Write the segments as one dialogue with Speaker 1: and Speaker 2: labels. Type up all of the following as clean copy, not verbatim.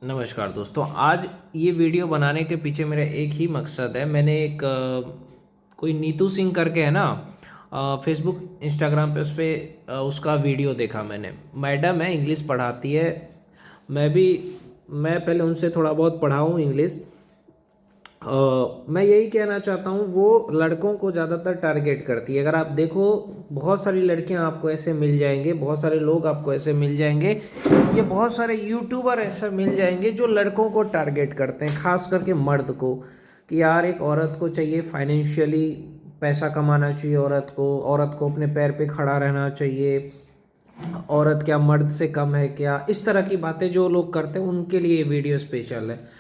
Speaker 1: नमस्कार दोस्तों। आज ये वीडियो बनाने के पीछे मेरा एक ही मकसद है। मैंने एक कोई नीतू सिंह करके है ना, फेसबुक इंस्टाग्राम पे उस पर उसका वीडियो देखा मैंने। मैडम है, इंग्लिश पढ़ाती है। मैं भी मैं पहले उनसे थोड़ा बहुत पढ़ा हूँ इंग्लिश। मैं यही कहना चाहता हूँ, वो लड़कों को ज़्यादातर टारगेट करती है। अगर आप देखो, बहुत सारी लड़कियाँ आपको ऐसे मिल जाएंगे, बहुत सारे लोग आपको ऐसे मिल जाएंगे, ये बहुत सारे यूट्यूबर ऐसे मिल जाएंगे जो लड़कों को टारगेट करते हैं, खास करके मर्द को। कि यार, एक औरत को चाहिए फाइनेंशियली, पैसा कमाना चाहिए औरत को अपने पैर पे खड़ा रहना चाहिए। औरत क्या मर्द से कम है क्या? इस तरह की बातें जो लोग करते हैं उनके लिए ये वीडियो स्पेशल है।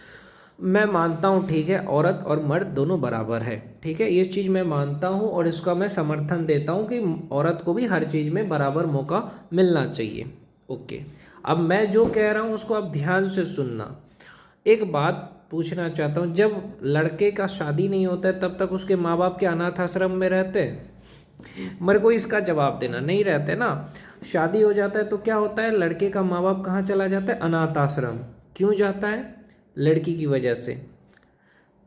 Speaker 1: मैं मानता हूँ, ठीक है, औरत और मर्द दोनों बराबर है, ठीक है, ये चीज़ मैं मानता हूँ और इसका मैं समर्थन देता हूँ कि औरत को भी हर चीज़ में बराबर मौका मिलना चाहिए। ओके। अब मैं जो कह रहा हूँ उसको आप ध्यान से सुनना। एक बात पूछना चाहता हूँ, जब लड़के का शादी नहीं होता है तब तक उसके माँ बाप के अनाथ आश्रम में रहते हैं? मेरे को इसका जवाब देना। नहीं रहते ना। शादी हो जाता है तो क्या होता है, लड़के का माँ बाप कहाँ चला जाता है? अनाथ आश्रम। क्यों जाता है? लड़की की वजह से।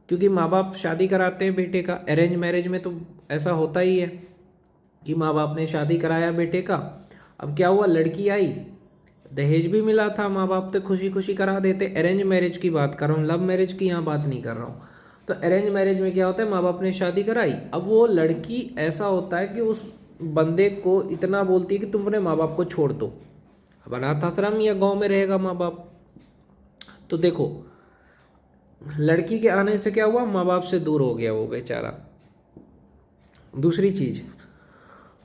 Speaker 1: क्योंकि माँ बाप शादी कराते हैं बेटे का। अरेंज मैरिज में तो ऐसा होता ही है कि माँ बाप ने शादी कराया बेटे का। अब क्या हुआ, लड़की आई, दहेज भी मिला था, माँ बाप तो खुशी खुशी करा देते। अरेंज मैरिज की बात कर रहा हूँ, लव मैरिज की यहाँ बात नहीं कर रहा हूँ। तो अरेंज मैरिज में क्या होता है, माँ बाप ने शादी कराई, अब वो लड़की ऐसा होता है कि उस बंदे को इतना बोलती है कि तुम अपने माँ बाप को छोड़ दो, अब अनाथ आश्रम या गाँव में रहेगा माँ बाप। तो देखो, लड़की के आने से क्या हुआ, माँ बाप से दूर हो गया वो बेचारा। दूसरी चीज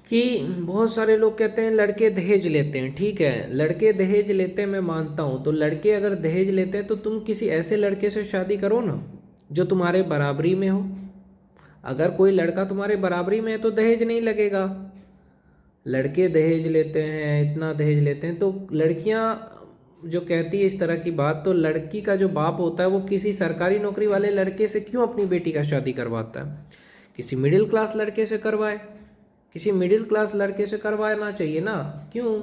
Speaker 1: कि बहुत सारे लोग कहते हैं लड़के दहेज लेते हैं। ठीक है, लड़के दहेज लेते हैं, मैं मानता हूँ। तो लड़के अगर दहेज लेते हैं तो तुम किसी ऐसे लड़के से शादी करो ना जो तुम्हारे बराबरी में हो। अगर कोई लड़का तुम्हारे बराबरी में है तो दहेज नहीं लगेगा। लड़के दहेज लेते हैं, इतना दहेज लेते हैं, तो लड़कियां जो कहती है इस तरह की बात, तो लड़की का जो बाप होता है वो किसी सरकारी नौकरी वाले लड़के से क्यों अपनी बेटी का शादी करवाता है? किसी मिडिल क्लास लड़के से करवाए। किसी मिडिल क्लास लड़के से करवाना चाहिए ना। क्यों?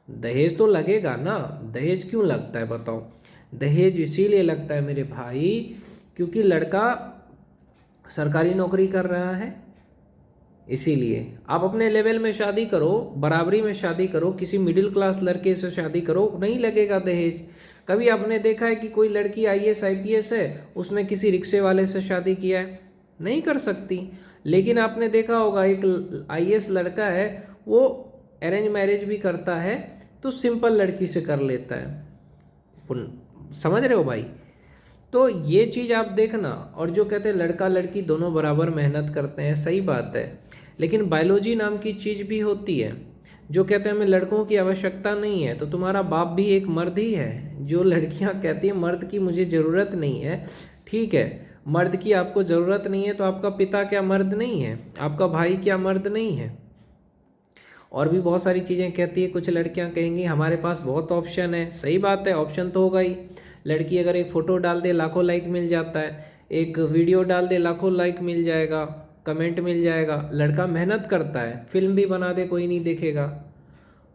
Speaker 1: दहेज तो लगेगा ना। दहेज क्यों लगता है बताओ? दहेज इसीलिए लगता है मेरे भाई, क्योंकि लड़का सरकारी नौकरी कर रहा है। इसीलिए आप अपने लेवल में शादी करो, बराबरी में शादी करो, किसी मिडिल क्लास लड़के से शादी करो, नहीं लगेगा दहेज। कभी आपने देखा है कि कोई लड़की आईएएस आईपीएस है, उसने किसी रिक्शे वाले से शादी किया है? नहीं कर सकती। लेकिन आपने देखा होगा एक आईएएस लड़का है, वो अरेंज मैरिज भी करता है, तो सिंपल लड़की से कर लेता है। समझ रहे हो भाई? तो ये चीज़ आप देखना। और जो कहते हैं लड़का लड़की दोनों बराबर मेहनत करते हैं, सही बात है। लेकिन बायोलॉजी नाम की चीज़ भी होती है। जो कहते हैं हमें लड़कों की आवश्यकता नहीं है, तो तुम्हारा बाप भी एक मर्द ही है। जो लड़कियां कहती हैं मर्द की मुझे ज़रूरत नहीं है, ठीक है, मर्द की आपको ज़रूरत नहीं है, तो आपका पिता क्या मर्द नहीं है? आपका भाई क्या मर्द नहीं है? और भी बहुत सारी चीज़ें कहती है। कुछ लड़कियां कहेंगी हमारे पास बहुत ऑप्शन है। सही बात है, ऑप्शन तो होगा ही। लड़की अगर एक फ़ोटो डाल दे लाखों लाइक मिल जाता है, एक वीडियो डाल दे लाखों लाइक मिल जाएगा, कमेंट मिल जाएगा। लड़का मेहनत करता है, फिल्म भी बना दे कोई नहीं देखेगा।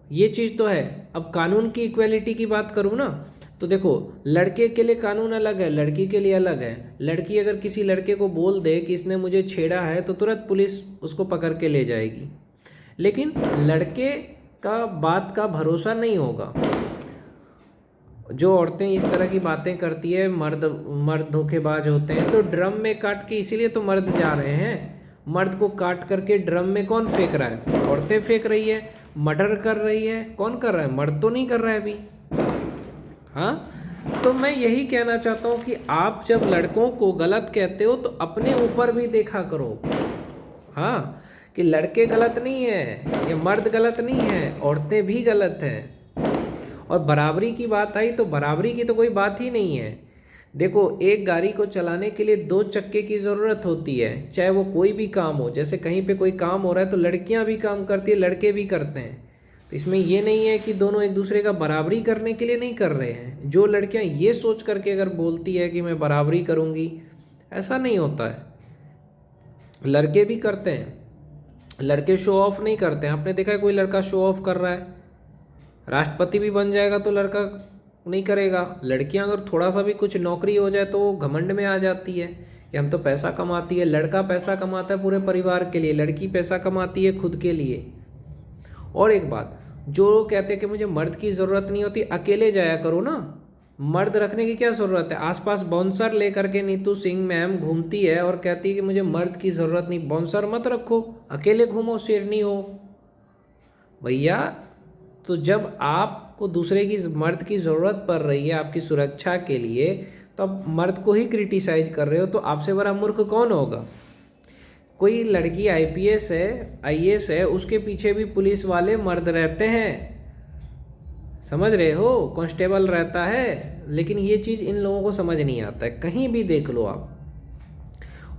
Speaker 1: ये चीज़ तो है। अब कानून की इक्वलिटी की बात करूँ ना, तो देखो, लड़के के लिए कानून अलग है, लड़की के लिए अलग है। लड़की अगर किसी लड़के को बोल दे कि इसने मुझे छेड़ा है, तो तुरंत पुलिस उसको पकड़ के ले जाएगी। लेकिन लड़के का बात का भरोसा नहीं होगा। जो औरतें इस तरह की बातें करती है, मर्द मर्द धोखेबाज होते हैं, तो ड्रम में काट के, इसीलिए तो मर्द जा रहे हैं। मर्द को काट करके ड्रम में कौन फेंक रहा है? औरतें फेंक रही है। मर्डर कर रही है, कौन कर रहा है? मर्द तो नहीं कर रहा है अभी। हाँ। तो मैं यही कहना चाहता हूँ कि आप जब लड़कों को गलत कहते हो तो अपने ऊपर भी देखा करो। हाँ, कि लड़के गलत नहीं है या मर्द गलत नहीं है, औरतें भी गलत हैं। और बराबरी की बात आई तो बराबरी की तो कोई बात ही नहीं है। देखो, एक गाड़ी को चलाने के लिए दो चक्के की ज़रूरत होती है, चाहे वो कोई भी काम हो। जैसे कहीं पे कोई काम हो रहा है तो लड़कियां भी काम करती है, लड़के भी करते हैं। तो इसमें ये नहीं है कि दोनों एक दूसरे का बराबरी करने के लिए नहीं कर रहे हैं। जो लड़कियां ये सोच करके अगर बोलती है कि मैं बराबरी करूंगी, ऐसा नहीं होता है। लड़के भी करते हैं। लड़के शो ऑफ नहीं करते हैं। आपने देखा है कोई लड़का शो ऑफ कर रहा है? राष्ट्रपति भी बन जाएगा तो लड़का नहीं करेगा। लड़कियां अगर थोड़ा सा भी कुछ नौकरी हो जाए तो वो घमंड में आ जाती है कि हम तो पैसा कमाती है। लड़का पैसा कमाता है पूरे परिवार के लिए, लड़की पैसा कमाती है खुद के लिए। और एक बात, जो लोग कहते हैं कि मुझे मर्द की ज़रूरत नहीं होती, अकेले जाया करो ना। मर्द रखने की क्या ज़रूरत है? आसपास बाउंसर लेकर के नीतू सिंह मैम घूमती है और कहती है कि मुझे मर्द की ज़रूरत नहीं। बाउंसर मत रखो, अकेले घूमो, शेरनी हो भैया। तो जब आपको दूसरे की मर्द की ज़रूरत पड़ रही है आपकी सुरक्षा के लिए, तो आप मर्द को ही क्रिटिसाइज कर रहे हो, तो आपसे बड़ा मूर्ख कौन होगा? कोई लड़की आईपीएस है, आईएएस है, उसके पीछे भी पुलिस वाले मर्द रहते हैं, समझ रहे हो? कांस्टेबल रहता है। लेकिन ये चीज़ इन लोगों को समझ नहीं आता है, कहीं भी देख लो आप।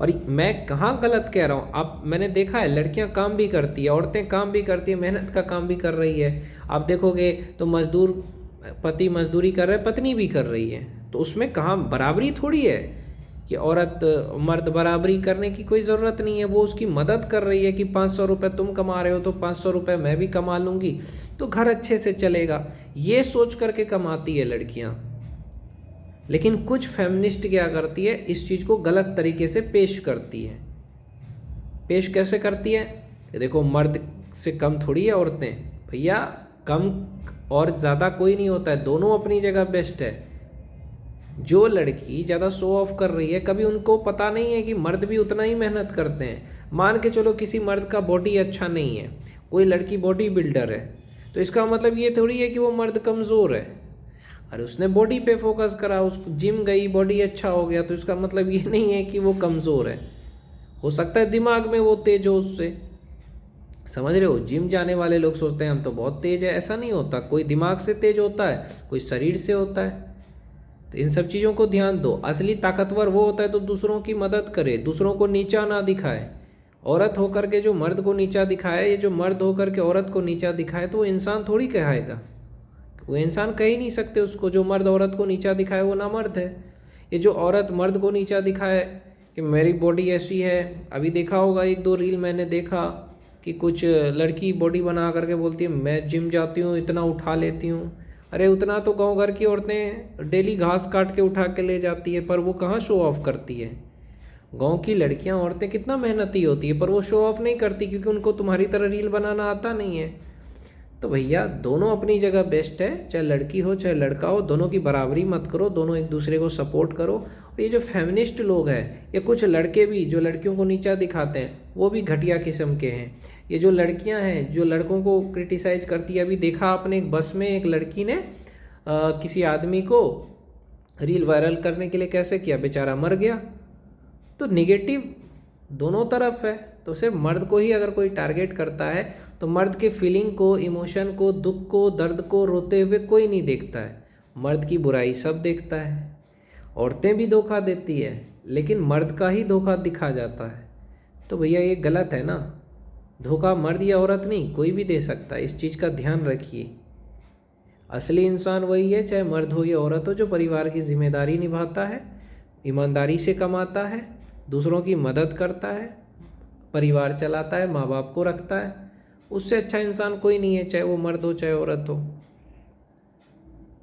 Speaker 1: और मैं कहाँ गलत कह रहा हूँ? आप, मैंने देखा है लड़कियाँ काम भी करती है, औरतें काम भी करती है, मेहनत का काम भी कर रही है। आप देखोगे तो मजदूर, पति मजदूरी कर रहे हैं, पत्नी भी कर रही है। तो उसमें कहाँ बराबरी थोड़ी है कि औरत मर्द बराबरी करने की कोई ज़रूरत नहीं है। वो उसकी मदद कर रही है कि 500 रुपये तुम कमा रहे हो तो 500 रुपये मैं भी कमा लूँगी, तो घर अच्छे से चलेगा। ये सोच करके कमाती है लड़कियाँ। लेकिन कुछ फेमिनिस्ट क्या करती है, इस चीज़ को गलत तरीके से पेश करती है। पेश कैसे करती है? ये देखो, मर्द से कम थोड़ी है औरतें। भैया कम और ज़्यादा कोई नहीं होता है, दोनों अपनी जगह बेस्ट है। जो लड़की ज़्यादा शो ऑफ कर रही है, कभी उनको पता नहीं है कि मर्द भी उतना ही मेहनत करते हैं। मान के चलो किसी मर्द का बॉडी अच्छा नहीं है, कोई लड़की बॉडी बिल्डर है, तो इसका मतलब ये थोड़ी है कि वो मर्द कमज़ोर है। अरे उसने बॉडी पे फोकस करा, उस जिम गई, बॉडी अच्छा हो गया, तो इसका मतलब ये नहीं है कि वो कमज़ोर है। हो सकता है दिमाग में वो तेज हो उससे, समझ रहे हो? जिम जाने वाले लोग सोचते हैं हम तो बहुत तेज है, ऐसा नहीं होता। कोई दिमाग से तेज होता है, कोई शरीर से होता है। तो इन सब चीज़ों को ध्यान दो। असली ताकतवर वो होता है तो दूसरों की मदद करे, दूसरों को नीचा ना दिखाए। औरत होकर के जो मर्द को नीचा दिखाए, ये जो मर्द होकर के औरत को नीचा दिखाए, तो वो इंसान थोड़ी कहाएगा। वो इंसान कह ही नहीं सकते उसको। जो मर्द औरत को नीचा दिखाए वो ना मर्द है। ये जो औरत मर्द को नीचा दिखाए कि मेरी बॉडी ऐसी है, अभी देखा होगा एक दो रील मैंने देखा कि कुछ लड़की बॉडी बना करके बोलती है मैं जिम जाती हूँ, इतना उठा लेती हूँ। अरे उतना तो गांव घर की औरतें डेली घास काट के उठा के ले जाती है, पर वो कहाँ शो ऑफ करती है। गांव की लड़कियां, औरतें कितना मेहनती होती है, पर वो शो ऑफ नहीं करती क्योंकि उनको तुम्हारी तरह रील बनाना आता नहीं है। तो भैया दोनों अपनी जगह बेस्ट है, चाहे लड़की हो चाहे लड़का हो, दोनों की बराबरी मत करो, दोनों एक दूसरे को सपोर्ट करो। और ये जो फेमिनिस्ट लोग हैं, ये कुछ लड़के भी जो लड़कियों को नीचा दिखाते हैं, वो भी घटिया किस्म के हैं। ये जो लड़कियां हैं जो लड़कों को क्रिटिसाइज करती है, अभी देखा आपने एक बस में एक लड़की ने किसी आदमी को रील वायरल करने के लिए कैसे किया, बेचारा मर गया। तो निगेटिव दोनों तरफ है। तो सिर्फ मर्द को ही अगर कोई टारगेट करता है तो मर्द के फीलिंग को, इमोशन को, दुख को, दर्द को रोते हुए कोई नहीं देखता है। मर्द की बुराई सब देखता है। औरतें भी धोखा देती है, लेकिन मर्द का ही धोखा दिखा जाता है। तो भैया ये गलत है ना। धोखा मर्द या औरत नहीं, कोई भी दे सकता है। इस चीज़ का ध्यान रखिए। असली इंसान वही है, चाहे मर्द हो या औरत हो, जो परिवार की जिम्मेदारी निभाता है, ईमानदारी से कमाता है, दूसरों की मदद करता है, परिवार चलाता है, माँ बाप को रखता है। उससे अच्छा इंसान कोई नहीं है, चाहे वो मर्द हो चाहे औरत हो।